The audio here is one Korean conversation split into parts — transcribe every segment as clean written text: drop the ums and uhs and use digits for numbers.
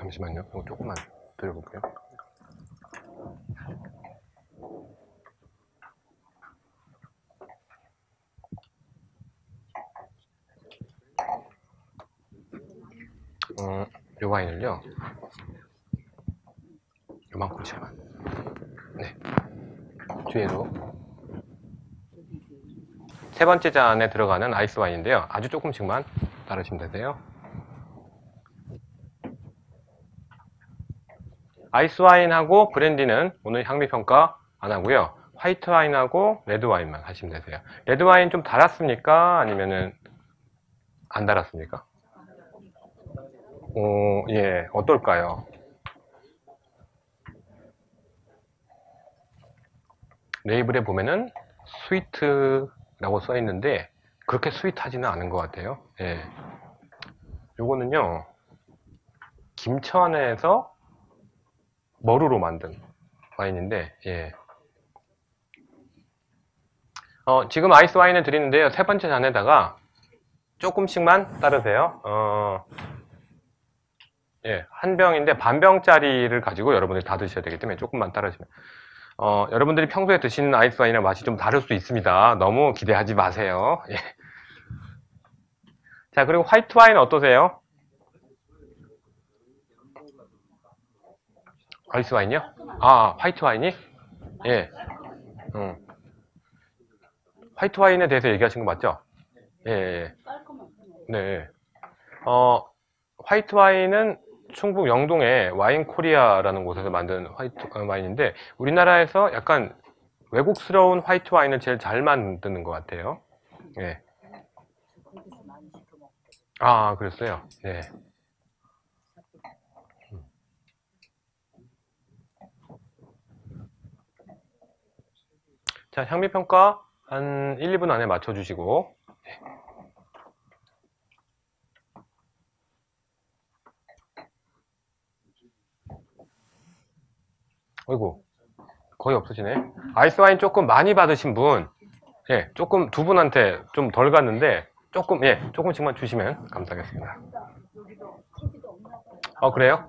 잠시만요. 이거 조금만 드려볼게요. 이 와인을요, 요만큼씩만. 네. 뒤에도 세 번째 잔에 들어가는 아이스 와인인데요. 아주 조금씩만 따르시면 되세요. 아이스 와인하고 브랜디는 오늘 향미평가 안 하고요. 화이트 와인하고 레드 와인만 하시면 되세요. 레드 와인 좀 달았습니까? 아니면은 안 달았습니까? 예, 어떨까요? 레이블에 보면은 스위트라고 써 있는데 그렇게 스윗하지는 않은 것 같아요. 예. 요거는요, 김천에서 머루로 만든 와인인데, 예. 지금 아이스 와인을 드리는데요. 세 번째 잔에다가 조금씩만 따르세요. 예, 한 병인데 반 병짜리를 가지고 여러분들이 다 드셔야 되기 때문에 조금만 따르시면. 여러분들이 평소에 드시는 아이스 와인이랑 맛이 좀 다를 수 있습니다. 너무 기대하지 마세요. 예. 자, 그리고 화이트 와인 어떠세요? 아이스 와인이요? 아, 화이트 와인이? 예. 화이트 와인에 대해서 얘기하신 거 맞죠? 예, 예. 네. 화이트 와인은 충북 영동의 와인 코리아라는 곳에서 만든 화이트 와인인데 우리나라에서 약간 외국스러운 화이트 와인을 제일 잘 만드는 것 같아요. 예. 아, 그랬어요. 네. 자, 향미평가 한 1, 2분 안에 맞춰주시고. 어이구, 거의 없으시네. 아이스 와인 조금 많이 받으신 분, 예, 조금 두 분한테 좀 덜 갔는데, 조금, 예, 조금씩만 주시면 감사하겠습니다. 그래요?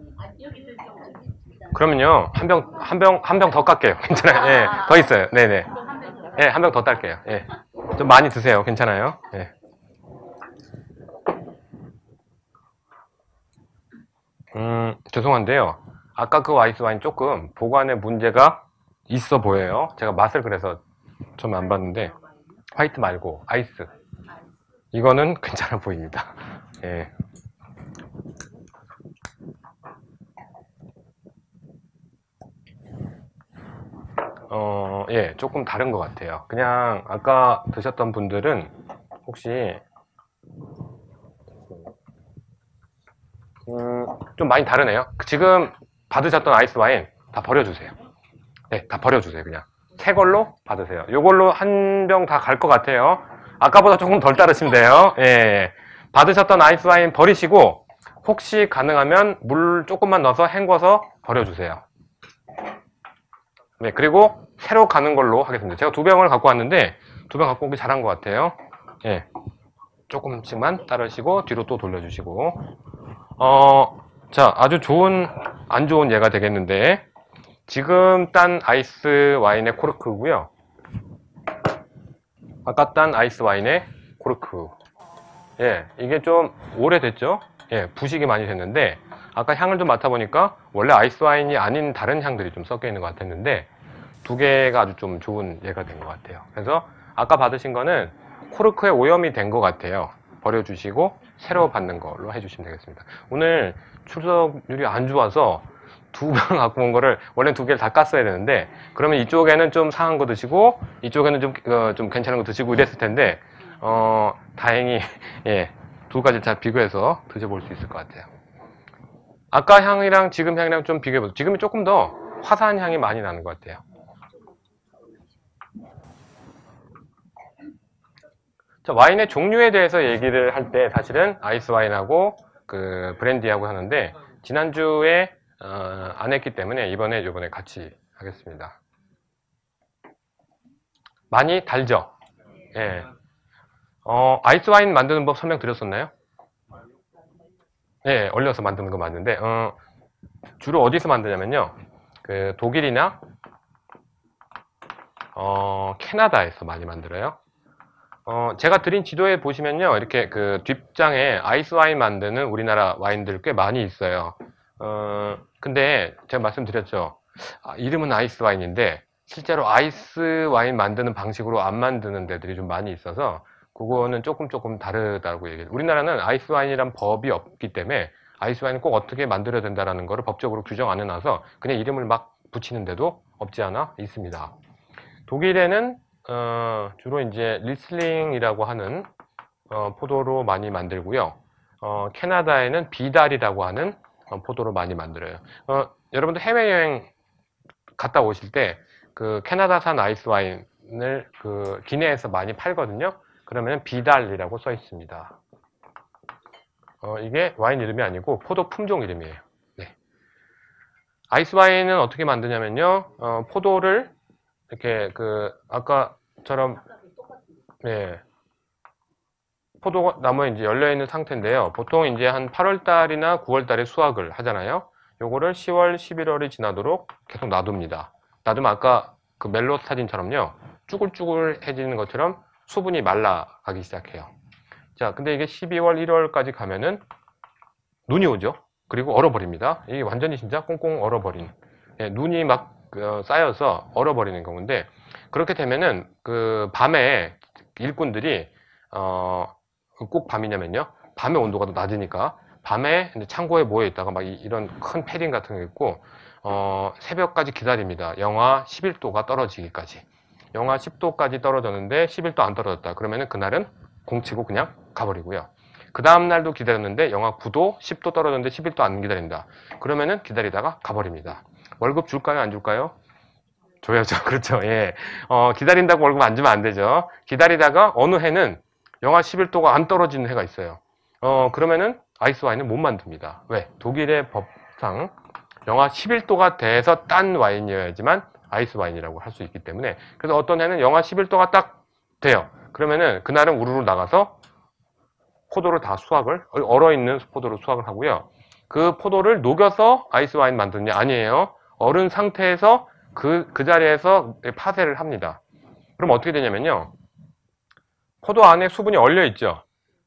그러면요, 한 병 더 깎게요. 괜찮아요. 예, 더 있어요. 네네. 예, 한 병 더 딸게요. 예. 좀 많이 드세요. 괜찮아요. 예. 죄송한데요. 아까 그 아이스 와인 조금 보관에 문제가 있어 보여요. 제가 맛을 그래서 좀 안 봤는데, 화이트 말고 아이스. 이거는 괜찮아 보입니다. 예. 예, 조금 다른 것 같아요. 그냥 아까 드셨던 분들은 혹시 좀 많이 다르네요. 지금 받으셨던 아이스 와인 다 버려주세요. 네, 다 버려주세요. 그냥 새 걸로 받으세요. 요걸로 한 병 다 갈 것 같아요. 아까보다 조금 덜 따르시면 돼요. 예, 받으셨던 아이스 와인 버리시고 혹시 가능하면 물 조금만 넣어서 헹궈서 버려주세요. 네, 그리고 새로 가는 걸로 하겠습니다. 제가 두 병을 갖고 왔는데 두 병 갖고 오기 잘한 것 같아요. 예, 조금씩만 따르시고 뒤로 또 돌려주시고. 자, 아주 좋은 안 좋은 예가 되겠는데 지금 딴 아이스 와인의 코르크고요. 아까 딴 아이스 와인의 코르크. 예, 이게 좀 오래됐죠? 예, 부식이 많이 됐는데 아까 향을 좀 맡아보니까 원래 아이스 와인이 아닌 다른 향들이 좀 섞여 있는 것 같았는데 두 개가 아주 좀 좋은 예가 된 것 같아요. 그래서 아까 받으신 거는 코르크에 오염이 된 것 같아요. 버려주시고 새로 받는 걸로 해주시면 되겠습니다. 오늘 출석률이 안 좋아서 두 병 갖고 온 거를 원래 두 개를 다 깠어야 되는데 그러면 이쪽에는 좀 상한 거 드시고 이쪽에는 좀 괜찮은 거 드시고 이랬을 텐데 다행히 예, 두 가지 다 비교해서 드셔볼 수 있을 것 같아요. 아까 향이랑 지금 향이랑 좀 비교해보세요. 지금이 조금 더 화사한 향이 많이 나는 것 같아요. 자, 와인의 종류에 대해서 얘기를 할 때 사실은 아이스 와인하고 그 브랜디하고 하는데 지난주에 안 했기 때문에 이번에 같이 하겠습니다. 많이 달죠? 예. 아이스 와인 만드는 법 설명드렸었나요? 예, 얼려서 만드는 거 맞는데 주로 어디서 만드냐면요. 그 독일이나 캐나다에서 많이 만들어요. 제가 드린 지도에 보시면요. 이렇게 그 뒷장에 아이스 와인 만드는 우리나라 와인들 꽤 많이 있어요. 근데 제가 말씀드렸죠. 이름은 아이스 와인인데 실제로 아이스 와인 만드는 방식으로 안 만드는 데들이 좀 많이 있어서 그거는 조금 다르다고 얘기해요. 우리나라는 아이스 와인이란 법이 없기 때문에 아이스 와인은 꼭 어떻게 만들어야 된다라는 거를 법적으로 규정 안 해놔서 그냥 이름을 막 붙이는 데도 없지 않아 있습니다. 독일에는 주로 이제 리슬링이라고 하는 포도로 많이 만들고요. 캐나다에는 비달이라고 하는 포도로 많이 만들어요. 여러분들 해외여행 갔다 오실 때 그 캐나다산 아이스 와인을 그 기내에서 많이 팔거든요. 그러면 비달이라고 써 있습니다. 이게 와인 이름이 아니고 포도 품종 이름이에요. 네. 아이스 와인은 어떻게 만드냐면요. 포도를 이렇게 그 아까처럼 네. 포도나무에 이제 열려 있는 상태인데요. 보통 이제 한 8월 달이나 9월 달에 수확을 하잖아요. 요거를 10월, 11월이 지나도록 계속 놔둡니다. 놔두면 아까 그 멜로 사진처럼요. 쭈글쭈글해지는 것처럼 수분이 말라가기 시작해요. 자, 근데 이게 12월, 1월까지 가면은 눈이 오죠. 그리고 얼어버립니다. 이게 완전히 진짜 꽁꽁 얼어버린. 눈이 막 쌓여서 얼어버리는 경우인데 그렇게 되면은 그 밤에 일꾼들이 꼭 밤이냐면요. 밤에 온도가 더 낮으니까 밤에 창고에 모여 있다가 막 이런 큰 패딩 같은 게 있고 새벽까지 기다립니다. 영하 11도가 떨어지기까지. 영하 10도까지 떨어졌는데 11도 안 떨어졌다. 그러면은 그날은 공치고 그냥 가버리고요. 그 다음날도 기다렸는데 영하 9도, 10도 떨어졌는데 11도 안 기다린다. 그러면은 기다리다가 가버립니다. 월급 줄까요? 안 줄까요? 줘야죠. 그렇죠. 예. 기다린다고 월급 안 주면 안 되죠. 기다리다가 어느 해는 영하 11도가 안 떨어지는 해가 있어요. 그러면은 아이스 와인을 못 만듭니다. 왜? 독일의 법상 영하 11도가 돼서 딴 와인이어야지만 아이스 와인이라고 할 수 있기 때문에 그래서 어떤 해는 영하 11도가 딱 돼요. 그러면은 그날은 우르르 나가서 포도를 다 수확을 얼어있는 포도를 수확을 하고요. 그 포도를 녹여서 아이스 와인 만드느냐? 아니에요. 얼은 상태에서 그 자리에서 파쇄를 합니다. 그럼 어떻게 되냐면요. 포도 안에 수분이 얼려 있죠.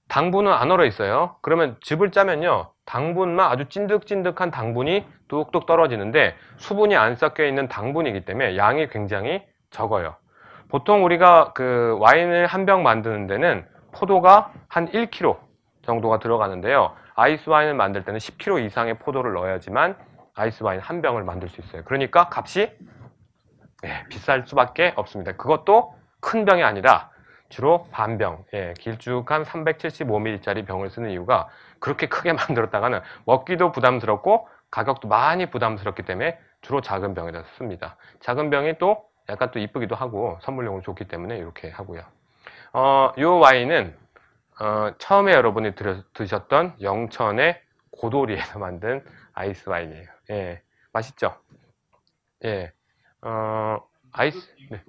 당분은 안 얼어 있어요. 그러면 즙을 짜면요. 당분만 아주 찐득찐득한 당분이 뚝뚝 떨어지는데 수분이 안 섞여 있는 당분이기 때문에 양이 굉장히 적어요. 보통 우리가 그 와인을 한 병 만드는 데는 포도가 한 1kg 정도가 들어가는데요. 아이스 와인을 만들 때는 10kg 이상의 포도를 넣어야지만 아이스 와인 한 병을 만들 수 있어요. 그러니까 값이 비쌀 수밖에 없습니다. 그것도 큰 병이 아니라 주로 반병, 길쭉한 375ml짜리 병을 쓰는 이유가 그렇게 크게 만들었다가는 먹기도 부담스럽고 가격도 많이 부담스럽기 때문에 주로 작은 병에다 씁니다. 작은 병이 또 약간 또 이쁘기도 하고 선물용으로 좋기 때문에 이렇게 하고요. 이 와인은 처음에 여러분이 드셨던 영천의 고도리에서 만든 아이스 와인이에요. 예, 맛있죠? 예, 아이스. 네.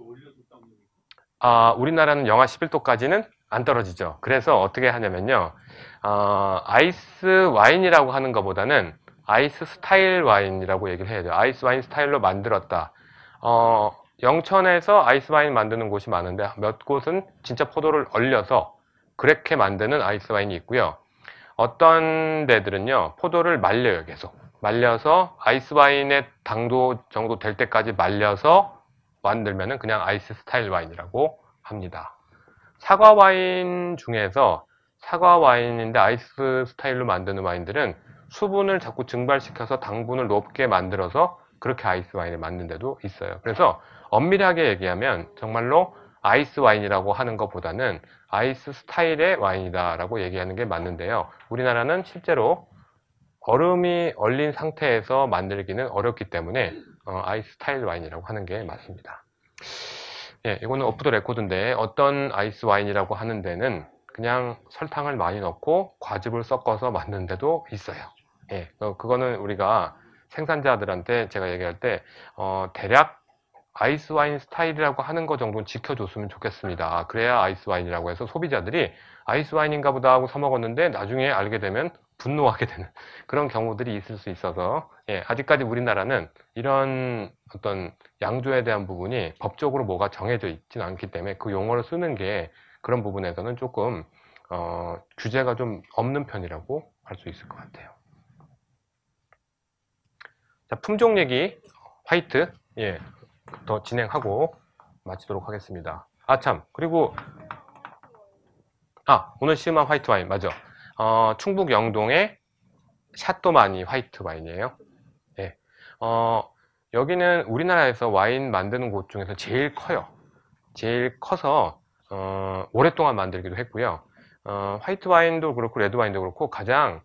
우리나라는 영하 11도까지는 안 떨어지죠. 그래서 어떻게 하냐면요. 아이스 와인이라고 하는 것보다는 아이스 스타일 와인이라고 얘기를 해야 돼요. 아이스 와인 스타일로 만들었다. 영천에서 아이스 와인 만드는 곳이 많은데 몇 곳은 진짜 포도를 얼려서 그렇게 만드는 아이스 와인이 있고요. 어떤 데들은요. 포도를 말려요. 계속. 말려서 아이스 와인의 당도 정도 될 때까지 말려서 만들면은 그냥 아이스 스타일 와인이라고 합니다. 사과 와인 중에서 사과 와인인데 아이스 스타일로 만드는 와인들은 수분을 자꾸 증발시켜서 당분을 높게 만들어서 그렇게 아이스 와인을 만든 데도 있어요. 그래서 엄밀하게 얘기하면 정말로 아이스 와인이라고 하는 것보다는 아이스 스타일의 와인이다라고 얘기하는 게 맞는데요. 우리나라는 실제로 얼음이 얼린 상태에서 만들기는 어렵기 때문에 아이스 스타일 와인이라고 하는 게 맞습니다. 예, 이거는 오프 더 레코드인데 어떤 아이스 와인이라고 하는 데는 그냥 설탕을 많이 넣고 과즙을 섞어서 만든 데도 있어요. 예, 그거는 우리가 생산자들한테 제가 얘기할 때 대략 아이스 와인 스타일이라고 하는 거 정도는 지켜줬으면 좋겠습니다. 그래야 아이스 와인이라고 해서 소비자들이 아이스 와인인가 보다 하고 사 먹었는데 나중에 알게 되면 분노하게 되는 그런 경우들이 있을 수 있어서, 예, 아직까지 우리나라는 이런 어떤 양조에 대한 부분이 법적으로 뭐가 정해져 있지는 않기 때문에 그 용어를 쓰는 게 그런 부분에서는 조금 규제가 좀 없는 편이라고 할 수 있을 것 같아요. 자, 품종 얘기 화이트, 예, 더 진행하고 마치도록 하겠습니다. 아, 참, 그리고 오늘 시음한 화이트 와인 맞아. 충북 영동의 샤또마니 화이트 와인이에요. 예. 여기는 우리나라에서 와인 만드는 곳 중에서 제일 커요. 제일 커서 오랫동안 만들기도 했고요. 화이트 와인도 그렇고 레드 와인도 그렇고 가장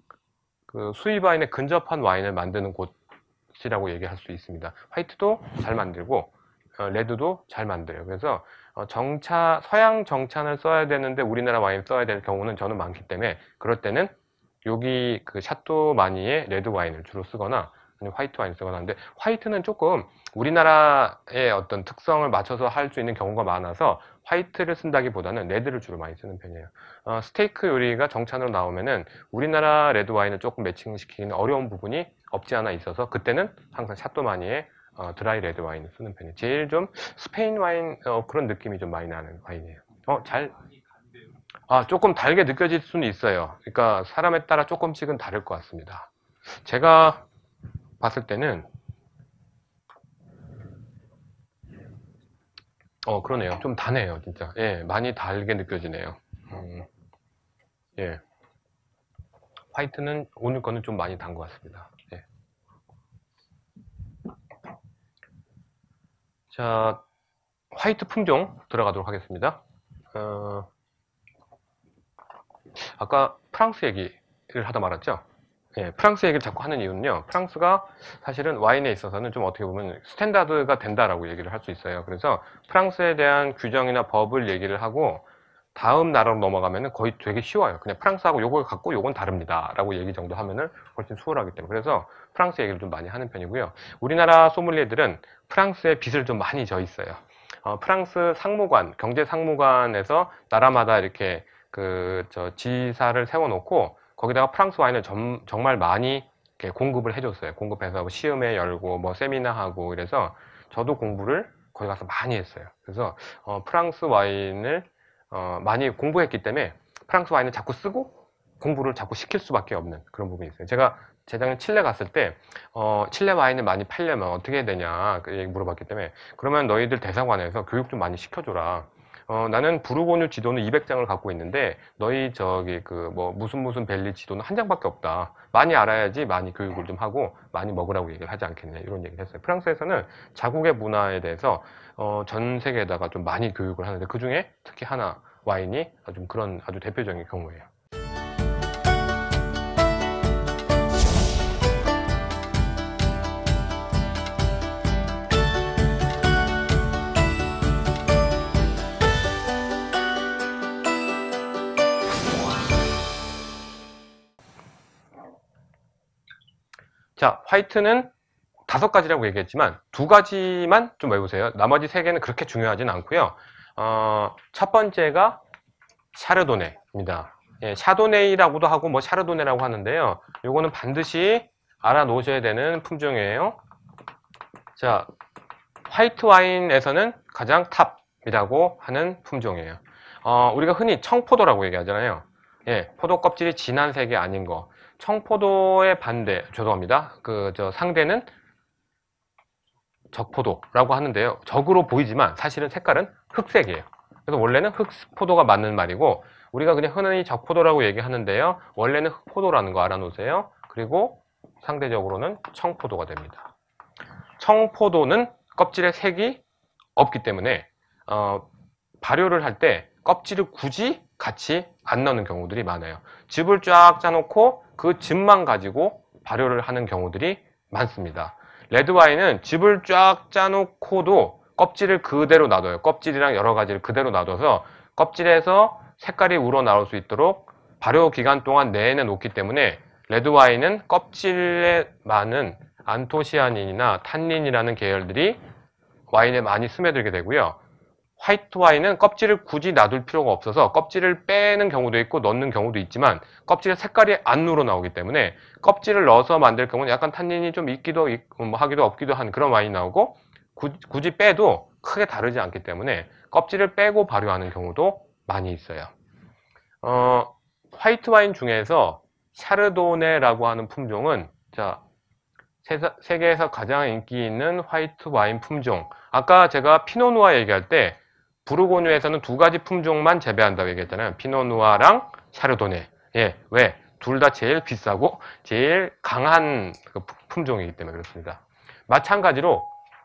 그 수입 와인에 근접한 와인을 만드는 곳이라고 얘기할 수 있습니다. 화이트도 잘 만들고 레드도 잘 만들어요. 그래서 서양 정찬을 써야 되는데 우리나라 와인 써야 될 경우는 저는 많기 때문에 그럴 때는 여기 그 샤또마니의 레드 와인을 주로 쓰거나 아니면 화이트 와인 쓰거나 하는데 화이트는 조금 우리나라의 어떤 특성을 맞춰서 할 수 있는 경우가 많아서 화이트를 쓴다기보다는 레드를 주로 많이 쓰는 편이에요. 스테이크 요리가 정찬으로 나오면은 우리나라 레드 와인을 조금 매칭시키기는 어려운 부분이 없지 않아 있어서 그때는 항상 샤또마니의 드라이 레드 와인을 쓰는 편이에요. 제일 좀 스페인 와인 그런 느낌이 좀 많이 나는 와인이에요. 조금 달게 느껴질 수는 있어요. 그러니까 사람에 따라 조금씩은 다를 것 같습니다. 제가 봤을 때는 그러네요. 좀 다네요, 진짜. 예, 많이 달게 느껴지네요. 예. 화이트는 오늘 거는 좀 많이 단 것 같습니다. 예. 자, 화이트 품종 들어가도록 하겠습니다. 아까 프랑스 얘기를 하다 말았죠. 예, 프랑스 얘기를 자꾸 하는 이유는요. 프랑스가 사실은 와인에 있어서는 좀 어떻게 보면 스탠다드가 된다라고 얘기를 할 수 있어요. 그래서 프랑스에 대한 규정이나 법을 얘기를 하고 다음 나라로 넘어가면은 거의 되게 쉬워요. 그냥 프랑스하고 요걸 갖고 요건 다릅니다 라고 얘기 정도 하면은 훨씬 수월하기 때문에 그래서 프랑스 얘기를 좀 많이 하는 편이고요. 우리나라 소믈리에들은 프랑스에 빚을 좀 많이 져 있어요. 프랑스 상무관, 경제 상무관에서 나라마다 이렇게 지사를 세워놓고 거기다가 프랑스 와인을 정말 많이 이렇게 공급을 해줬어요. 공급해서 시음회 열고 뭐 세미나 하고 이래서 저도 공부를 거기 가서 많이 했어요. 그래서 프랑스 와인을 많이 공부했기 때문에 프랑스 와인을 자꾸 쓰고 공부를 자꾸 시킬 수밖에 없는 그런 부분이 있어요. 제가 재작년 칠레 갔을 때 칠레 와인을 많이 팔려면 어떻게 해야 되냐 그 얘기 물어봤기 때문에 그러면 너희들 대사관에서 교육 좀 많이 시켜줘라. 나는 부르고뉴 지도는 200장을 갖고 있는데 너희 무슨 밸리 지도는 한 장밖에 없다. 많이 알아야지 많이 교육을 좀 하고 많이 먹으라고 얘기를 하지 않겠냐 이런 얘기를 했어요. 프랑스에서는 자국의 문화에 대해서 전 세계에다가 좀 많이 교육을 하는데 그 중에 특히 하나 와인이 아주 대표적인 경우예요. 자, 화이트는 5가지라고 얘기했지만 2가지만 좀 외우세요. 나머지 3개는 그렇게 중요하진 않고요. 첫 번째가 샤르도네입니다. 예, 샤도네이라고도 하고 뭐 샤르도네라고 하는데요. 요거는 반드시 알아놓으셔야 되는 품종이에요. 자, 화이트 와인에서는 가장 탑이라고 하는 품종이에요. 우리가 흔히 청포도라고 얘기하잖아요. 예, 포도 껍질이 진한 색이 아닌 거. 청포도의 반대, 죄송합니다. 상대는 적포도라고 하는데요. 적으로 보이지만 사실은 색깔은 흑색이에요. 그래서 원래는 흑포도가 맞는 말이고 우리가 그냥 흔히 적포도라고 얘기하는데요. 원래는 흑포도라는 거 알아놓으세요. 그리고 상대적으로는 청포도가 됩니다. 청포도는 껍질에 색이 없기 때문에 발효를 할 때 껍질을 굳이 같이 안 넣는 경우들이 많아요. 즙을 쫙 짜놓고 그 즙만 가지고 발효를 하는 경우들이 많습니다. 레드와인은 즙을 쫙 짜놓고도 껍질을 그대로 놔둬요. 껍질이랑 여러 가지를 그대로 놔둬서 껍질에서 색깔이 우러나올 수 있도록 발효 기간 동안 내내 놓기 때문에 레드와인은 껍질에 많은 안토시아닌이나 탄닌이라는 계열들이 와인에 많이 스며들게 되고요. 화이트 와인은 껍질을 굳이 놔둘 필요가 없어서 껍질을 빼는 경우도 있고 넣는 경우도 있지만 껍질의 색깔이 안 우러나오기 때문에 껍질을 넣어서 만들 경우는 약간 탄닌이 좀 있기도 하기도 없기도 한 그런 와인이 나오고 굳이 빼도 크게 다르지 않기 때문에 껍질을 빼고 발효하는 경우도 많이 있어요. 화이트 와인 중에서 샤르도네라고 하는 품종은 자 세계에서 가장 인기 있는 화이트 와인 품종. 아까 제가 피노누아 얘기할 때 부르고뉴에서는 두 가지 품종만 재배한다고 얘기했잖아요. 피노누아랑 샤르도네. 예, 왜? 둘 다 제일 비싸고 제일 강한 품종이기 때문에 그렇습니다. 마찬가지로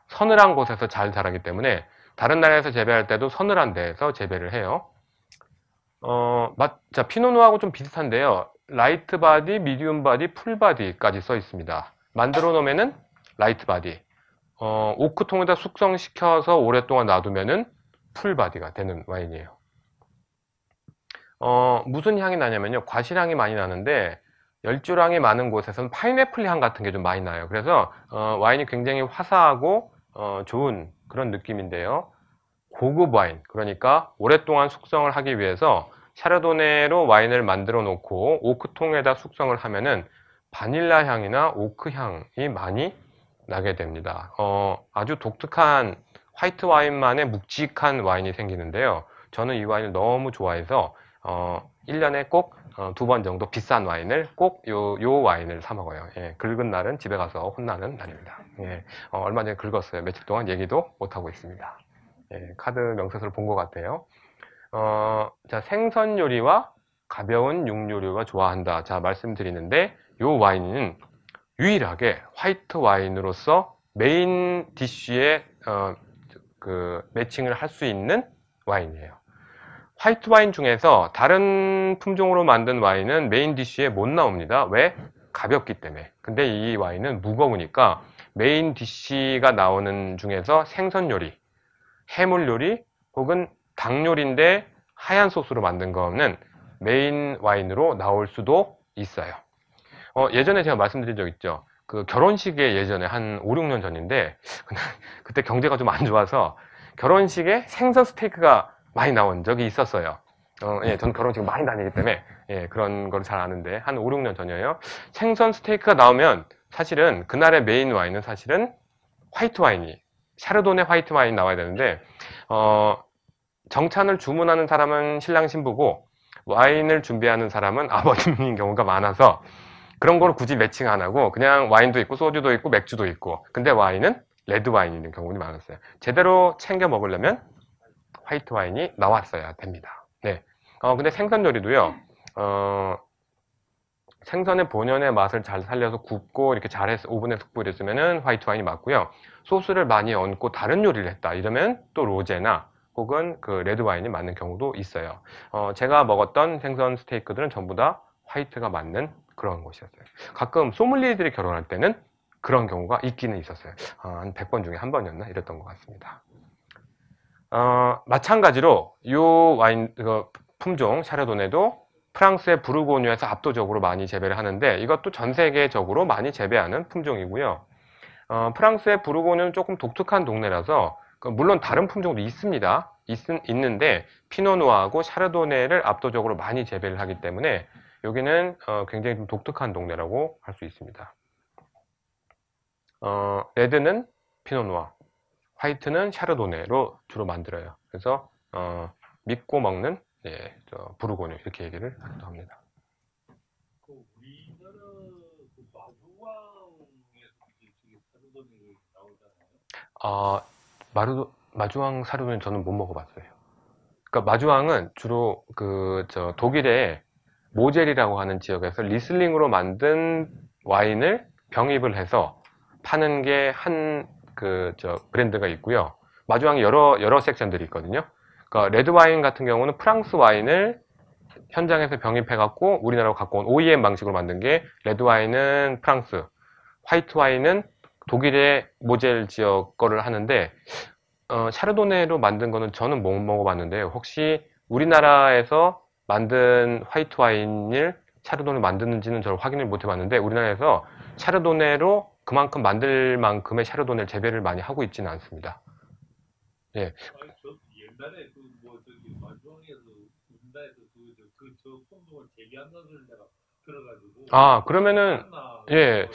서늘한 곳에서 잘 자라기 때문에 다른 나라에서 재배할 때도 서늘한 데에서 재배를 해요. 자, 피노누아하고 좀 비슷한데요. 라이트 바디, 미디움 바디, 풀 바디까지 써 있습니다. 만들어 놓으면은 라이트 바디, 오크통에다 숙성시켜서 오랫동안 놔두면은 풀 바디가 되는 와인이에요. 무슨 향이 나냐면요. 과실향이 많이 나는데 열주량이 많은 곳에서는 파인애플 향 같은 게 좀 많이 나요. 그래서 와인이 굉장히 화사하고 좋은 그런 느낌인데요. 고급 와인, 그러니까 오랫동안 숙성을 하기 위해서 샤르도네로 와인을 만들어 놓고 오크통에다 숙성을 하면은 바닐라 향이나 오크 향이 많이 나게 됩니다. 아주 독특한 화이트 와인만의 묵직한 와인이 생기는데요. 저는 이 와인을 너무 좋아해서 1년에 꼭 2번 정도 비싼 와인을 꼭 요 와인을 사 먹어요. 예, 긁은 날은 집에 가서 혼나는 날입니다. 예, 얼마 전에 긁었어요. 며칠 동안 얘기도 못하고 있습니다. 예, 카드 명세서를 본 것 같아요. 자, 생선 요리와 가벼운 육류류가 좋아한다. 자, 말씀드리는데 요 와인은 유일하게 화이트 와인으로서 메인 디쉬에 매칭을 할 수 있는 와인이에요. 화이트 와인 중에서 다른 품종으로 만든 와인은 메인 디쉬에 못 나옵니다. 왜? 가볍기 때문에. 근데 이 와인은 무거우니까 메인 디쉬가 나오는 중에서 생선 요리, 해물 요리 혹은 닭 요리인데 하얀 소스로 만든 거는 메인 와인으로 나올 수도 있어요. 예전에 제가 말씀드린 적 있죠. 그 결혼식에 예전에 한 5, 6년 전인데 그때 경제가 좀 안 좋아서 결혼식에 생선 스테이크가 많이 나온 적이 있었어요. 예, 저는 결혼식을 많이 다니기 때문에 예, 그런 걸 잘 아는데 한 5, 6년 전이에요. 생선 스테이크가 나오면 사실은 그날의 메인 와인은 사실은 화이트 와인이 샤르도네 화이트 와인이 나와야 되는데 정찬을 주문하는 사람은 신랑 신부고 와인을 준비하는 사람은 아버님인 경우가 많아서 그런 걸 굳이 매칭 안 하고 그냥 와인도 있고 소주도 있고 맥주도 있고 근데 와인은 레드 와인이 있는 경우가 많았어요. 제대로 챙겨 먹으려면 화이트 와인이 나왔어야 됩니다. 네. 근데 생선 요리도요. 생선의 본연의 맛을 잘 살려서 굽고 이렇게 잘해서 오븐에 숙부를 했으면은 화이트 와인이 맞고요. 소스를 많이 얹고 다른 요리를 했다 이러면 또 로제나 혹은 그 레드 와인이 맞는 경우도 있어요. 제가 먹었던 생선 스테이크들은 전부 다 화이트가 맞는 그런 것이었어요. 가끔 소믈리에들이 결혼할 때는 그런 경우가 있기는 있었어요. 한 100번 중에 한 번이었나 이랬던 것 같습니다. 마찬가지로 이 와인 품종 샤르도네도 프랑스의 부르고뉴에서 압도적으로 많이 재배를 하는데 이것도 전 세계적으로 많이 재배하는 품종이고요. 프랑스의 부르고뉴는 조금 독특한 동네라서 물론 다른 품종도 있습니다. 있는데 피노누아하고 샤르도네를 압도적으로 많이 재배를 하기 때문에 여기는 굉장히 좀 독특한 동네라고 할 수 있습니다. 레드는 피노누아, 화이트는 샤르도네로 주로 만들어요. 그래서 믿고 먹는 예, 부르고뉴 이렇게 얘기를 하기도 합니다. 우리나라 마주왕에서 샤르도네를 나오잖아요. 마주왕 샤르도네 저는 못 먹어봤어요. 그러니까 마주왕은 주로 독일의 모젤이라고 하는 지역에서 리슬링으로 만든 와인을 병입을 해서 파는 게 한 브랜드가 있고요. 마주왕이 여러 섹션들이 있거든요. 그러니까 레드 와인 같은 경우는 프랑스 와인을 현장에서 병입해갖고 우리나라로 갖고 온 OEM 방식으로 만든 게 레드 와인은 프랑스, 화이트 와인은 독일의 모젤 지역 거를 하는데 샤르도네로 만든 거는 저는 못 먹어봤는데요. 혹시 우리나라에서 만든 화이트 와인을 샤르도네 만드는지는 저는 확인을 못 해봤는데 우리나라에서 샤르도네로 그만큼 만들 만큼의 샤르도네 재배를 많이 하고 있지는 않습니다. 예. 저 옛날에 옛날에 그 뭐 저기 만주에서 우리나라에서 그저 폭동을 제기한다는 소리를 내가 들어가지고. 아, 그러면은, 맞나? 예,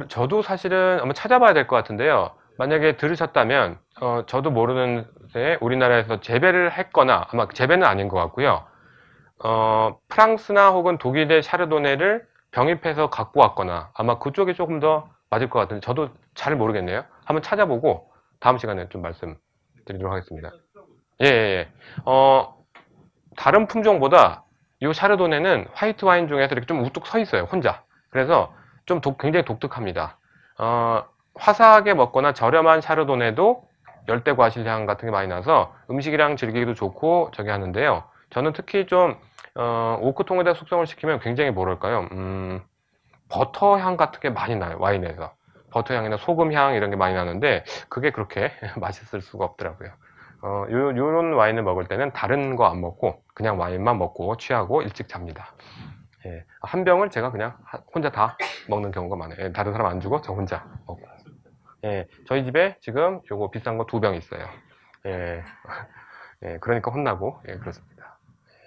저도 사실은 한번 찾아봐야 될 것 같은데요. 만약에 들으셨다면, 저도 모르는데 우리나라에서 재배를 했거나, 아마 재배는 아닌 것 같고요. 프랑스나 혹은 독일의 샤르도네를 병입해서 갖고 왔거나, 아마 그쪽이 조금 더 맞을 것 같은데, 저도 잘 모르겠네요. 한번 찾아보고, 다음 시간에 좀 말씀드리도록 하겠습니다. 예, 예, 예. 다른 품종보다 이 샤르도네는 화이트 와인 중에서 이렇게 좀 우뚝 서 있어요, 혼자. 그래서 좀 굉장히 독특합니다. 화사하게 먹거나 저렴한 샤르도네도 열대 과실 향 같은 게 많이 나서 음식이랑 즐기기도 좋고 저기 하는데요. 저는 특히 좀 오크통에다 숙성을 시키면 굉장히 뭐랄까요, 버터 향 같은 게 많이 나요, 와인에서. 버터 향이나 소금 향 이런 게 많이 나는데 그게 그렇게 맛있을 수가 없더라고요. 요런 와인을 먹을 때는 다른 거 안 먹고 그냥 와인만 먹고 취하고 일찍 잡니다. 예, 한 병을 제가 그냥 혼자 다 먹는 경우가 많아요. 예, 다른 사람 안 주고 저 혼자 먹고. 예, 저희 집에 지금 요거 비싼 거 2병 있어요. 예, 예, 그러니까 혼나고, 예, 그렇습니다.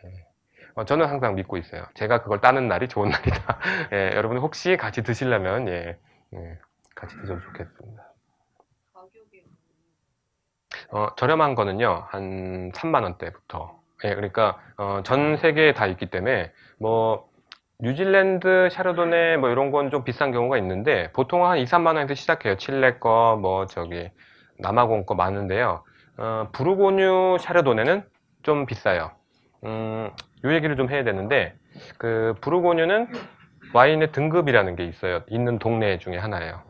예. 저는 항상 믿고 있어요. 제가 그걸 따는 날이 좋은 날이다. 예, 여러분 혹시 같이 드시려면, 예, 예, 같이 드셔도 좋겠습니다. 저렴한 거는요, 한 3만원대부터. 예, 그러니까, 전 세계에 다 있기 때문에, 뭐, 뉴질랜드 샤르도네 뭐 이런 건 좀 비싼 경우가 있는데, 보통 한 2, 3만원에서 시작해요. 칠레 거, 뭐, 남아공 거 많은데요. 부르고뉴 샤르도네는 좀 비싸요. 요 얘기를 좀 해야 되는데, 그, 부르고뉴는 와인의 등급이라는 게 있어요. 있는 동네 중에 하나예요.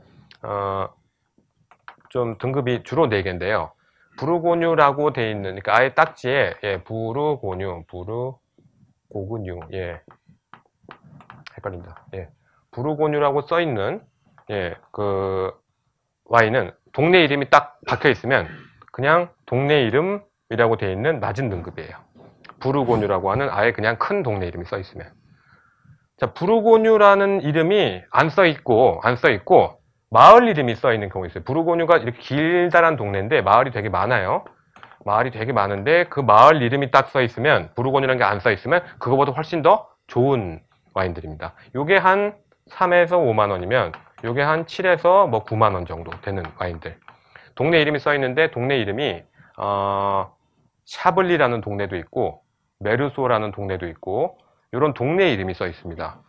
좀 등급이 주로 4개인데요. 부르고뉴라고 돼 있는, 그러니까 아예 딱지에, 예, 부르고뉴, 예, 헷갈린다. 예, 부르고뉴라고 써 있는, 예, 그, 와인은 동네 이름이 딱 박혀 있으면 그냥 동네 이름이라고 돼 있는 낮은 등급이에요. 부르고뉴라고 하는 아예 그냥 큰 동네 이름이 써 있으면. 자, 부르고뉴라는 이름이 안 써 있고, 마을 이름이 써 있는 경우가 있어요. 부르고뉴가 이렇게 길다란 동네인데 마을이 되게 많아요. 마을이 되게 많은데 그 마을 이름이 딱 써 있으면, 부르고뉴라는 게 안 써 있으면 그거보다 훨씬 더 좋은 와인들입니다. 요게 한 3에서 5만 원이면 요게 한 7에서 뭐 9만 원 정도 되는 와인들. 동네 이름이 써 있는데 동네 이름이 샤블리라는 동네도 있고 메르소라는 동네도 있고 이런 동네 이름이 써 있습니다.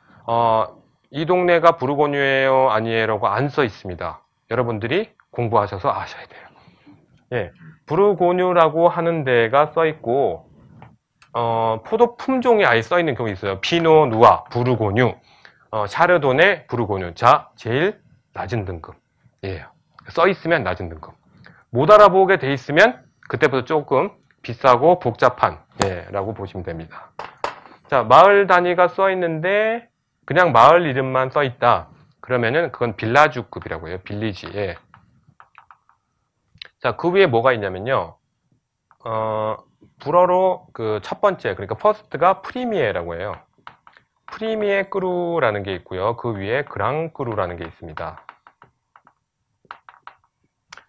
이 동네가 부르고뉴예요, 아니에요라고 안 써 있습니다. 여러분들이 공부하셔서 아셔야 돼요. 예, 부르고뉴라고 하는 데가 써 있고 포도 품종이 아예 써 있는 경우 있어요. 피노 누아, 부르고뉴, 샤르도네, 부르고뉴. 자, 제일 낮은 등급이에요. 써 있으면 낮은 등급. 못 알아보게 돼 있으면 그때부터 조금 비싸고 복잡한, 예, 라고 보시면 됩니다. 자, 마을 단위가 써 있는데 그냥 마을 이름만 써 있다. 그러면은 그건 빌라주급이라고 해요. 빌리지. 예. 자, 그 위에 뭐가 있냐면요. 불어로 그 첫 번째, 그러니까 퍼스트가 프리미에라고 해요. 프리미에 끄루라는 게 있고요. 그 위에 그랑 끄루라는 게 있습니다.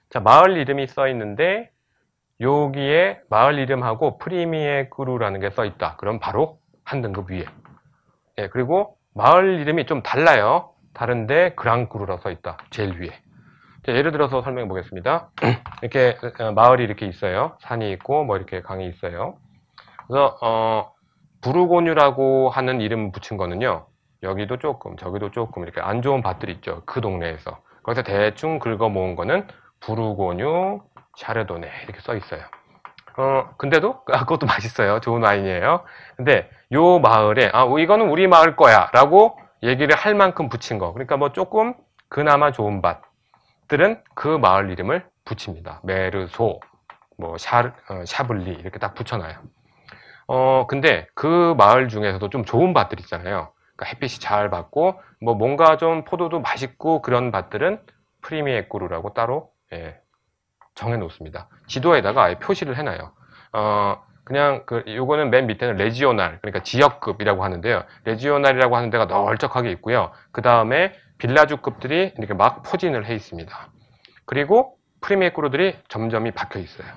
자, 마을 이름이 써 있는데 여기에 마을 이름하고 프리미에 끄루라는 게 써 있다. 그럼 바로 한 등급 위에. 예, 그리고 마을 이름이 좀 달라요. 다른데 그랑 끄루라 써 있다. 제일 위에. 자, 예를 들어서 설명해 보겠습니다. 이렇게 마을이 이렇게 있어요. 산이 있고 뭐 이렇게 강이 있어요. 그래서 부르고뉴라고 하는 이름 붙인 거는요. 여기도 조금, 저기도 조금 이렇게 안 좋은 밭들 있죠. 그 동네에서. 거기서 대충 긁어 모은 거는 부르고뉴, 샤르도네 이렇게 써 있어요. 근데도 그것도 맛있어요. 좋은 와인이에요. 근데 요 마을에 이거는 우리 마을 거야 라고 얘기를 할 만큼 붙인 거. 그러니까 뭐 조금 그나마 좋은 밭들은 그 마을 이름을 붙입니다. 메르소, 뭐 샤블리 이렇게 딱 붙여놔요. 근데 그 마을 중에서도 좀 좋은 밭들 있잖아요. 그러니까 햇빛이 잘 받고 뭐 뭔가 좀 포도도 맛있고 그런 밭들은 프리미에 꾸루라고 따로, 예, 정해 놓습니다. 지도에다가 아예 표시를 해놔요. 그냥 요거는 맨 밑에는 레지오날, 그러니까 지역급이라고 하는데요. 레지오날이라고 하는 데가 널쩍하게 있고요. 그 다음에 빌라주급들이 이렇게 막 포진을 해 있습니다. 그리고 프리미에 꾸루들이 점점이 박혀 있어요.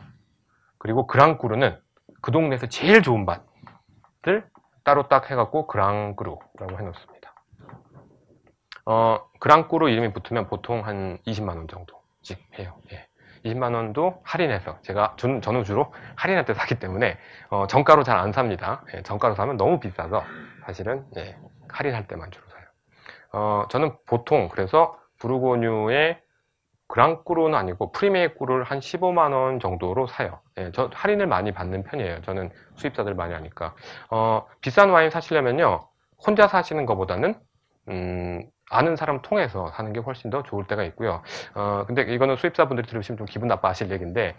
그리고 그랑꾸르는 그 동네에서 제일 좋은 밭을 따로 딱 해갖고 그랑꾸르라고 해놓습니다. 그랑꾸르 이름이 붙으면 보통 한 20만원 정도씩 해요. 예. 20만원도 할인해서 저는 주로 할인할 때 사기 때문에 정가로 잘 안 삽니다. 예, 정가로 사면 너무 비싸서 사실은 예, 할인할 때만 주로 사요. 저는 보통 그래서 부르고뉴의 그랑꾸르는 아니고 프리메이 꿀을 한 15만원 정도로 사요. 예, 저 할인을 많이 받는 편이에요. 저는 수입사들 많이 하니까. 비싼 와인 사시려면요, 혼자 사시는 것보다는 아는 사람 통해서 사는 게 훨씬 더 좋을 때가 있고요. 근데 이거는 수입사분들이 들으시면 좀 기분 나빠하실 얘기인데,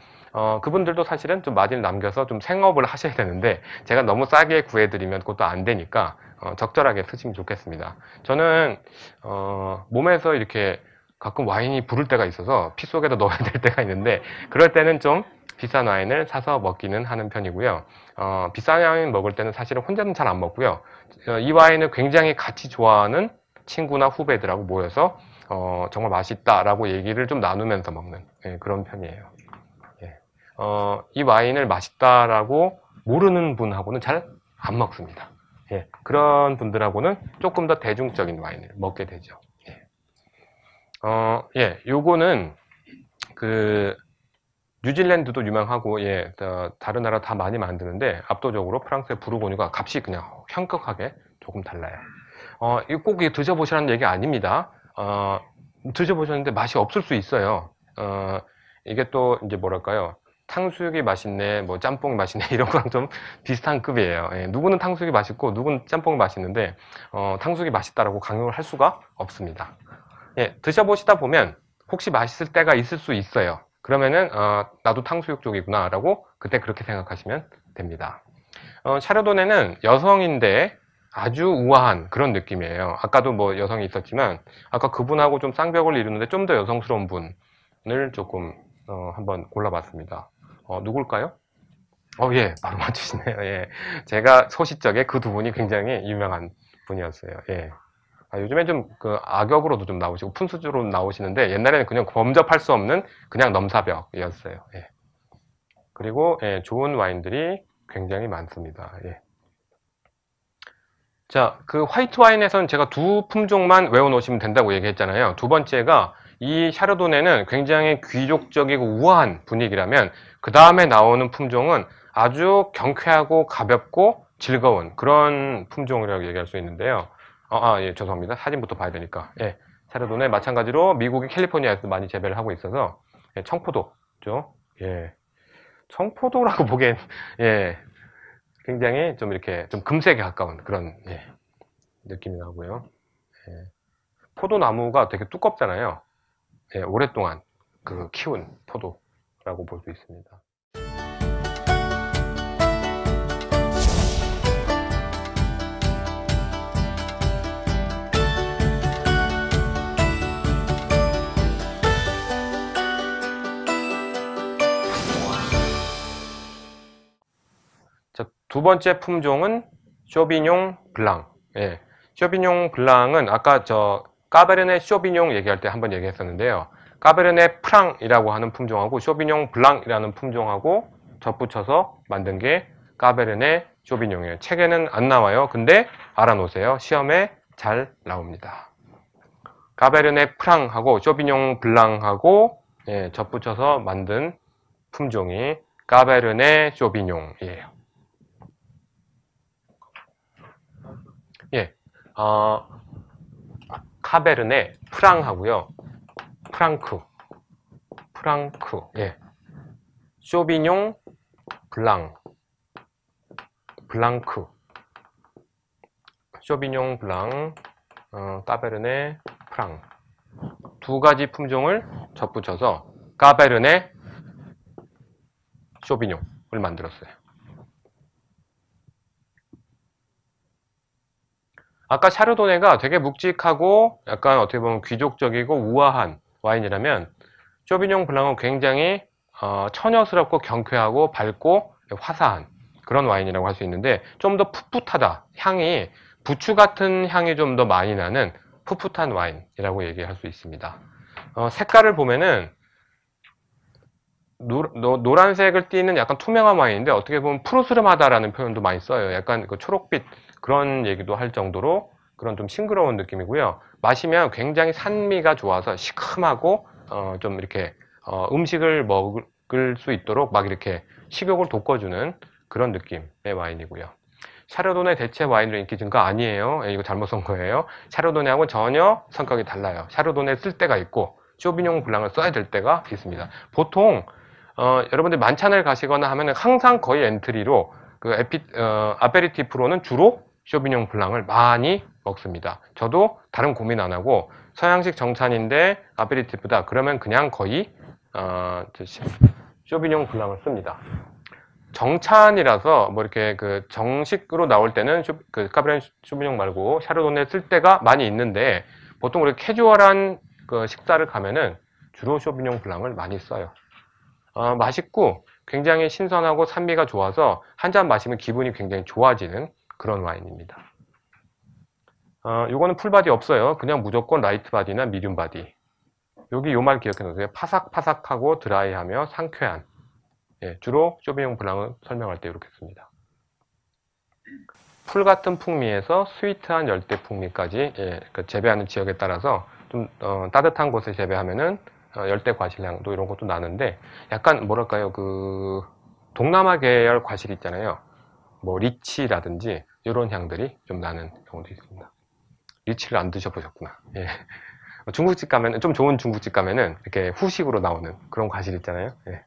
그분들도 사실은 좀 마진을 남겨서 좀 생업을 하셔야 되는데, 제가 너무 싸게 구해드리면 그것도 안 되니까, 적절하게 쓰시면 좋겠습니다. 저는, 몸에서 이렇게 가끔 와인이 부를 때가 있어서 피 속에다 넣어야 될 때가 있는데, 그럴 때는 좀 비싼 와인을 사서 먹기는 하는 편이고요. 비싼 와인 먹을 때는 사실은 혼자는 잘 안 먹고요. 이 와인을 굉장히 같이 좋아하는 친구나 후배들하고 모여서 정말 맛있다라고 얘기를 좀 나누면서 먹는 그런 편이에요. 예. 이 와인을 맛있다라고 모르는 분하고는 잘 안 먹습니다. 예. 그런 분들하고는 조금 더 대중적인 와인을 먹게 되죠. 예. 요거는 뉴질랜드도 유명하고 다른 나라 다 많이 만드는데 압도적으로 프랑스의 부르고뉴가 값이 그냥 현격하게 조금 달라요. 이거 꼭 드셔보시라는 얘기 아닙니다. 드셔보셨는데 맛이 없을 수 있어요. 이게 또 이제 뭐랄까요, 탕수육이 맛있네, 뭐 짬뽕이 맛있네 이런 거랑 좀 비슷한 급이에요. 예, 누구는 탕수육이 맛있고 누구는 짬뽕이 맛있는데 탕수육이 맛있다라고 강요를 할 수가 없습니다. 예, 드셔보시다 보면 혹시 맛있을 때가 있을 수 있어요. 그러면은 나도 탕수육 쪽이구나 라고 그때 그렇게 생각하시면 됩니다. 샤르도네는 여성인데 아주 우아한 그런 느낌이에요. 아까도 뭐 여성이 있었지만 아까 그분하고 좀 쌍벽을 이루는데 좀 더 여성스러운 분을 조금 한번 골라봤습니다. 누굴까요? 예, 바로 맞추시네요. 예, 제가 소시적에 그 두 분이 굉장히 유명한 분이었어요. 예. 요즘엔 좀 악역으로도 좀 나오시고 푼수주로 나오시는데 옛날에는 그냥 범접할 수 없는 그냥 넘사벽이었어요. 예. 그리고 좋은 와인들이 굉장히 많습니다. 예. 자, 그 화이트 와인에서는 제가 두 품종만 외워놓으시면 된다고 얘기했잖아요. 두 번째가 이 샤르도네는 굉장히 귀족적이고 우아한 분위기라면 그 다음에 나오는 품종은 아주 경쾌하고 가볍고 즐거운 그런 품종이라고 얘기할 수 있는데요. 예, 죄송합니다. 사진부터 봐야 되니까. 예, 샤르도네 마찬가지로 미국의 캘리포니아에서 많이 재배를 하고 있어서 청포도죠. 예, 청포도라고 보기엔 굉장히 좀 이렇게 좀 금색에 가까운 그런 느낌이 나고요. 예, 포도나무가 되게 두껍잖아요. 예, 오랫동안 키운 포도라고 볼 수 있습니다. 자, 두 번째 품종은 쇼비뇽 블랑. 예, 쇼비뇽 블랑은 아까 까베르네 쇼비뇽 얘기할 때 한번 얘기했었는데요. 까베르네 프랑이라고 하는 품종하고 쇼비뇽 블랑이라는 품종하고 접붙여서 만든 게 까베르네 쇼비뇽이에요. 책에는 안 나와요. 근데 알아놓으세요. 시험에 잘 나옵니다. 까베르네 프랑하고 쇼비뇽 블랑하고 접붙여서 만든 품종이 까베르네 쇼비뇽이에요. 예, 카베르네 프랑하고요. 프랑크, 예, 쇼비뇽 블랑, 블랑크, 쇼비뇽 블랑, 까베르네 프랑 두 가지 품종을 접붙여서 까베르네 쇼비뇽을 만들었어요. 아까 샤르도네가 되게 묵직하고 약간 어떻게 보면 귀족적이고 우아한 와인이라면 쇼비뇽 블랑은 굉장히 처녀스럽고 경쾌하고 밝고 화사한 그런 와인이라고 할 수 있는데 좀 더 풋풋하다. 향이 부추 같은 향이 좀 더 많이 나는 풋풋한 와인이라고 얘기할 수 있습니다. 색깔을 보면은 노란색을 띠는 약간 투명한 와인인데 어떻게 보면 푸르스름하다라는 표현도 많이 써요. 약간 그 초록빛 그런 얘기도 할 정도로 그런 좀 싱그러운 느낌이고요. 마시면 굉장히 산미가 좋아서 시큼하고 좀 이렇게 음식을 먹을 수 있도록 막 이렇게 식욕을 돋궈주는 그런 느낌의 와인이고요. 샤르도네 대체 와인으로 인기 증가 아니에요. 이거 잘못 쓴 거예요. 샤르도네하고 전혀 성격이 달라요. 샤르도네 쓸 때가 있고 쇼비뇽 블랑을 써야 될 때가 있습니다. 보통 여러분들 만찬을 가시거나 하면은 항상 거의 엔트리로 그 아페리티프로는 주로 쇼비뇽 블랑을 많이 먹습니다. 저도 다른 고민 안 하고 서양식 정찬인데 아페리티프다 그러면 그냥 거의 쇼비뇽 블랑을 씁니다. 정찬이라서 뭐 이렇게 그 정식으로 나올 때는 그 카베르네 쇼비뇽 말고 샤르도네 쓸 때가 많이 있는데 보통 우리 캐주얼한 그 식사를 가면은 주로 쇼비뇽 블랑을 많이 써요. 맛있고 굉장히 신선하고 산미가 좋아서 한 잔 마시면 기분이 굉장히 좋아지는 그런 와인입니다. 요거는 풀바디 없어요. 그냥 무조건 라이트 바디나 미디움 바디. 여기 요 말 기억해 놓으세요. 파삭파삭하고 드라이하며 상쾌한. 예, 주로 쇼비뇽 블랑을 설명할 때 이렇게 씁니다. 풀 같은 풍미에서 스위트한 열대 풍미까지 그 재배하는 지역에 따라서 좀 따뜻한 곳에 재배하면은 열대 과실향도 이런 것도 나는데 약간 뭐랄까요 그 동남아 계열 과실 있잖아요. 뭐 리치라든지 이런 향들이 좀 나는 경우도 있습니다. 리치를 안 드셔보셨구나. 예. 중국집 가면은 좀 좋은 중국집 가면은 이렇게 후식으로 나오는 그런 과실 있잖아요. 예.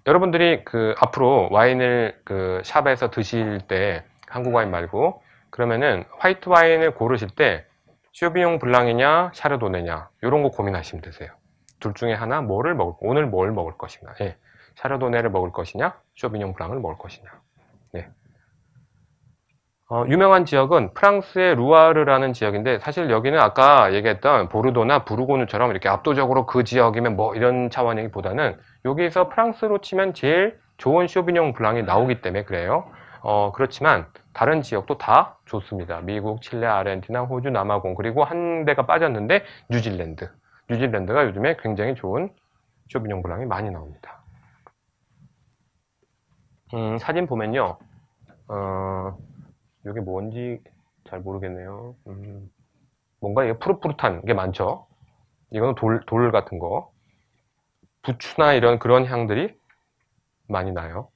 여러분들이 그 앞으로 와인을 그 샵에서 드실 때 한국 와인 말고 그러면은 화이트 와인을 고르실 때 쇼비뇽 블랑이냐 샤르도네냐 이런 거 고민하시면 되세요. 둘 중에 하나 오늘 뭘 먹을 것이냐. 예. 샤르도네를 먹을 것이냐 쇼비뇽 블랑을 먹을 것이냐. 네. 유명한 지역은 프랑스의 루아르라는 지역인데 사실 여기는 아까 얘기했던 보르도나 부르고뉴처럼 이렇게 압도적으로 그 지역이면 뭐 이런 차원이기보다는 여기서 프랑스로 치면 제일 좋은 쇼비뇽 블랑이 나오기 때문에 그래요. 그렇지만 다른 지역도 다 좋습니다. 미국, 칠레, 아르헨티나, 호주, 남아공 그리고 한 대가 빠졌는데 뉴질랜드. 뉴질랜드가 요즘에 굉장히 좋은 쇼비뇽 블랑이 많이 나옵니다. 사진 보면요. 이게 뭔지 잘 모르겠네요. 뭔가 이게 푸릇푸릇한 게 많죠. 이거는 돌 같은 거. 부추나 이런 그런 향들이 많이 나요.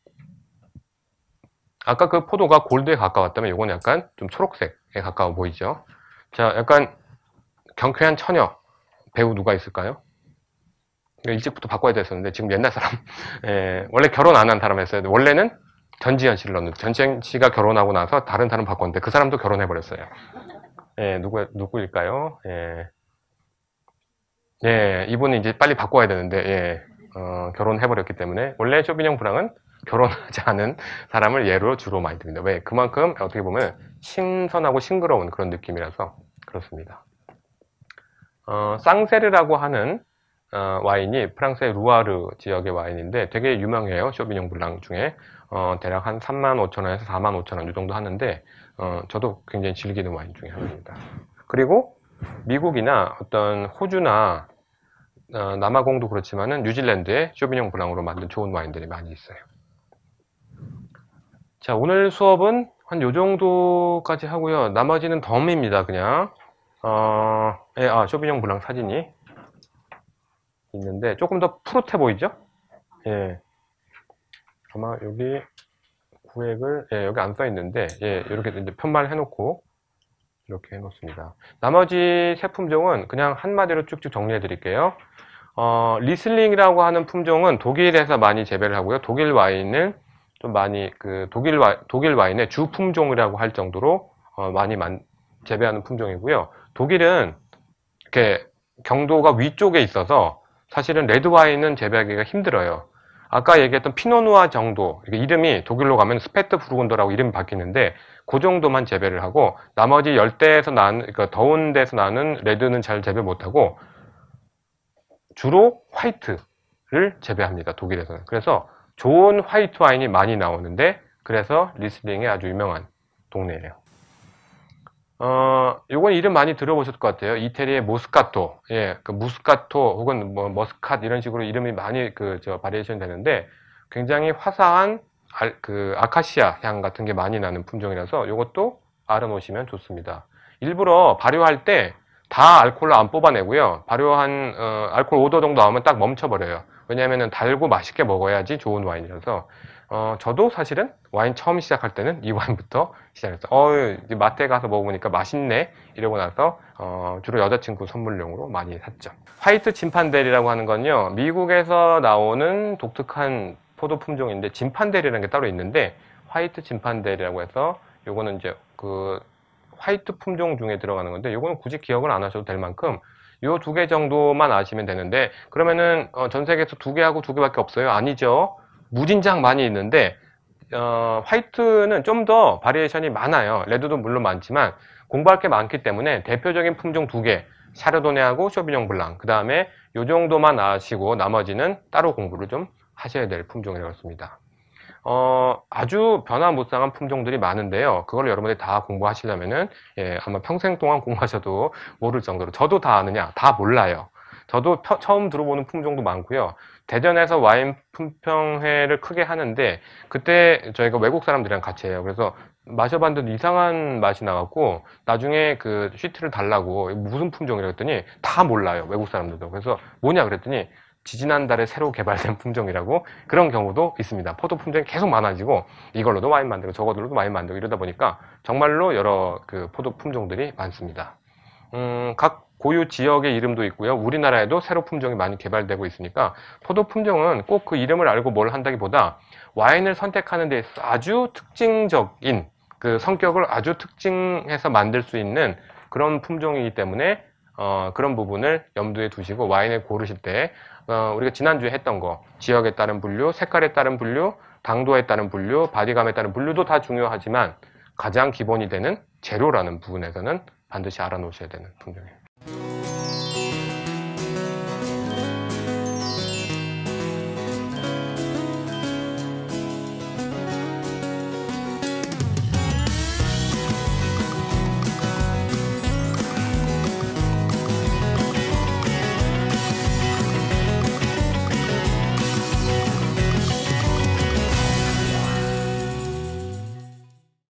아까 그 포도가 골드에 가까웠다면 이건 약간 좀 초록색에 가까워 보이죠. 자, 약간 경쾌한 처녀 배우 누가 있을까요? 일찍부터 바꿔야 됐었는데 지금 옛날 사람 원래 결혼 안 한 사람이었어요. 원래는 전지현 씨를 넣는 전지현 씨가 결혼하고 나서 다른 사람 바꿨는데 그 사람도 결혼해 버렸어요. 누구일까요? 이분은 이제 빨리 바꿔야 되는데 결혼해 버렸기 때문에 원래 쇼비뇽 블랑은 결혼하지 않은 사람을 예로 주로 많이 듭니다. 왜? 그만큼 어떻게 보면 신선하고 싱그러운 그런 느낌이라서 그렇습니다. 쌍세르라고 하는 와인이 프랑스의 루아르 지역의 와인인데 되게 유명해요. 쇼비뇽 블랑 중에 대략 한 35,000원에서 45,000원 이 정도 하는데 저도 굉장히 즐기는 와인 중에 하나입니다. 그리고 미국이나 어떤 호주나 남아공도 그렇지만은 뉴질랜드에 쇼비뇽 블랑으로 만든 좋은 와인들이 많이 있어요. 자, 오늘 수업은 한 요 정도까지 하고요. 나머지는 덤입니다. 그냥 쇼비뇽 블랑 사진이 있는데 조금 더 푸릇해 보이죠? 아마 여기 구획을 여기 안 써 있는데 이렇게 이제 편말 해놓고 이렇게 해놓습니다. 나머지 세 품종은 그냥 한마디로 쭉쭉 정리해 드릴게요. 리슬링이라고 하는 품종은 독일에서 많이 재배를 하고요. 독일 와인을 좀 많이 독일 와인의 주 품종이라고 할 정도로 많이 재배하는 품종이고요. 독일은 이렇게 경도가 위쪽에 있어서 사실은 레드 와인은 재배하기가 힘들어요. 아까 얘기했던 피노누아 정도, 이름이 독일로 가면 스페트 부르곤더라고 이름이 바뀌는데 그 정도만 재배를 하고 나머지 열대에서 나는 그러니까 더운 데서 나는 레드는 잘 재배 못하고 주로 화이트를 재배합니다. 독일에서는. 그래서 좋은 화이트 와인이 많이 나오는데 그래서 리슬링이 아주 유명한 동네예요. 요건 이름 많이 들어보셨을 것 같아요. 이태리의 모스카토. 예, 그 무스카토 혹은 뭐 머스캇 이런 식으로 이름이 많이 바리에이션 되는데 굉장히 화사한 아카시아 향 같은 게 많이 나는 품종이라서 요것도 알아놓으시면 좋습니다. 일부러 발효할 때 다 알코올로 안 뽑아내고요. 발효한 알코올 5도 정도 나오면 딱 멈춰버려요. 왜냐하면 달고 맛있게 먹어야지 좋은 와인이라서 저도 사실은 와인 처음 시작할 때는 이 와인부터 시작했어요. 마트에 가서 먹어보니까 맛있네 이러고 나서 주로 여자친구 선물용으로 많이 샀죠. 화이트 진판델이라고 하는 건요, 미국에서 나오는 독특한 포도 품종인데 진판델이라는 게 따로 있는데, 화이트 진판델이라고 해서 요거는 이제 화이트 품종 중에 들어가는 건데, 요거는 굳이 기억을 안 하셔도 될 만큼 요 2개 정도만 아시면 되는데, 그러면은 전 세계에서 2개하고 2개밖에 없어요? 아니죠. 무진장 많이 있는데 화이트는 좀 더 바리에이션이 많아요. 레드도 물론 많지만 공부할 게 많기 때문에 대표적인 품종 2개, 샤르도네하고 쇼비뇽 블랑, 그 다음에 요 정도만 아시고 나머지는 따로 공부를 좀 하셔야 될 품종이라고 했습니다. 아주 변화무쌍한 품종들이 많은데요. 그걸 여러분들이 다 공부하시려면은 아마 평생 동안 공부하셔도 모를 정도로, 저도 다 아느냐? 다 몰라요. 저도 처음 들어보는 품종도 많고요. 대전에서 와인 품평회를 크게 하는데 그때 저희가 외국 사람들이랑 같이 해요. 그래서 마셔봤는데 이상한 맛이 나갖고 나중에 그 시트를 달라고 무슨 품종이라고 했더니 다 몰라요. 외국 사람들도. 그래서 뭐냐 그랬더니 지지난달에 새로 개발된 품종이라고. 그런 경우도 있습니다. 포도 품종이 계속 많아지고 이걸로도 와인 만들고 저거들로도 와인 만들고 이러다 보니까 정말로 여러 포도 품종들이 많습니다. 각 고유 지역의 이름도 있고요. 우리나라에도 새로 품종이 많이 개발되고 있으니까 포도 품종은 꼭 그 이름을 알고 뭘 한다기보다 와인을 선택하는 데 있어서 아주 특징적인 성격을 아주 특징해서 만들 수 있는 그런 품종이기 때문에 그런 부분을 염두에 두시고 와인을 고르실 때 우리가 지난주에 했던 거, 지역에 따른 분류, 색깔에 따른 분류, 당도에 따른 분류, 바디감에 따른 분류도 다 중요하지만 가장 기본이 되는 재료라는 부분에서는 반드시 알아놓으셔야 되는 품종이에요.